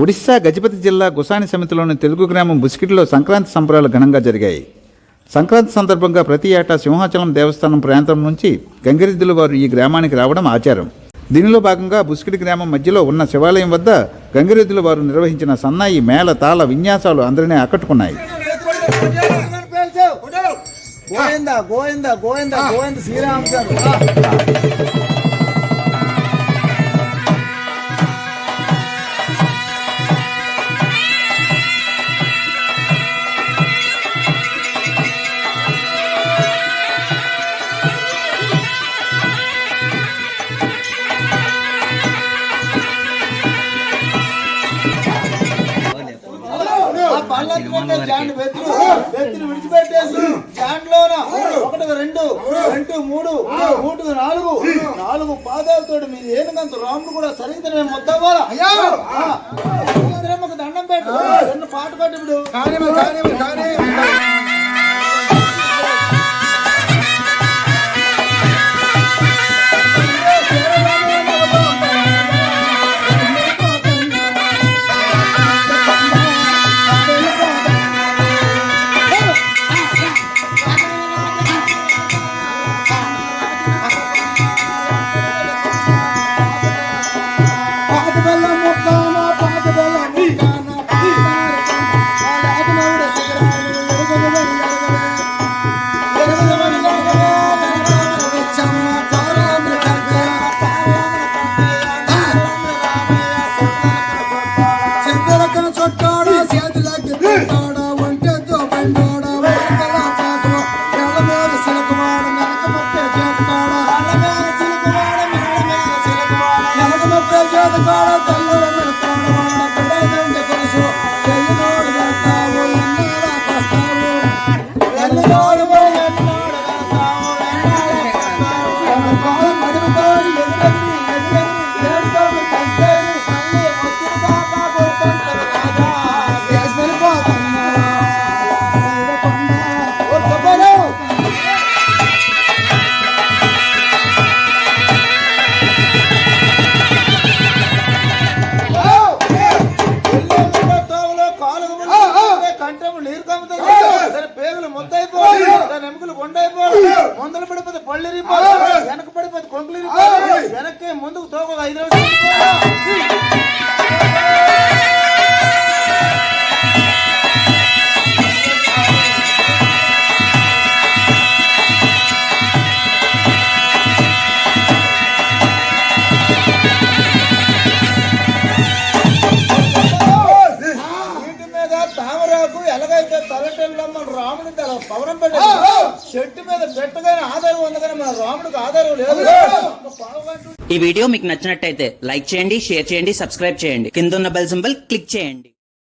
ఒడిశా గజపతి జిల్లా గుసాని సమితిలోని తెలుగు గ్రామం బుస్కిటిలో సంక్రాంతి సంబరాలు ఘనంగా జరిగాయి. సంక్రాంతి సందర్భంగా ప్రతి ఏటా సింహాచలం దేవస్థానం ప్రాంతం నుంచి గంగిరెద్దుల వారు ఈ గ్రామానికి రావడం ఆచారం. దీనిలో భాగంగా బుస్కిటి గ్రామం మధ్యలో ఉన్న శివాలయం వద్ద గంగిరెద్దుల వారు నిర్వహించిన సన్నాయి మేళ తాళ విన్యాసాలు అందరినీ ఆకట్టుకున్నాయి. విడిచిపెట్టేసి జాండ్లోన 1 2 2 3 3 4 పాదాలతో మీరు ఏనుగంత రాముడు కూడా సరిగ్గా మొత్తం దండం పెట్టు చిన్న పాట కట్టి ఇప్పుడు పేగులు మొత్తైపోయి దాని ఎముకలు కొండైపోయి ముందలు పడిపోతే పళ్ళు ఇరిపోయి వెనక పడిపోతే కొంకులు ఇరిపోయి వెనక్కి ముందుకు తోక 5 ఎలాగైతే తలటెల్లమ్మ రాముని పవనం పెట్టారు చెట్టు మీద పెట్టగానే ఆధారం ఉంది కానీ మన రాముడికి ఆధారం లేదు. ఈ వీడియో మీకు నచ్చినట్టయితే లైక్ చేయండి, షేర్ చేయండి, సబ్స్క్రైబ్ చేయండి, కింద ఉన్న బెల్ సింబల్ క్లిక్ చేయండి.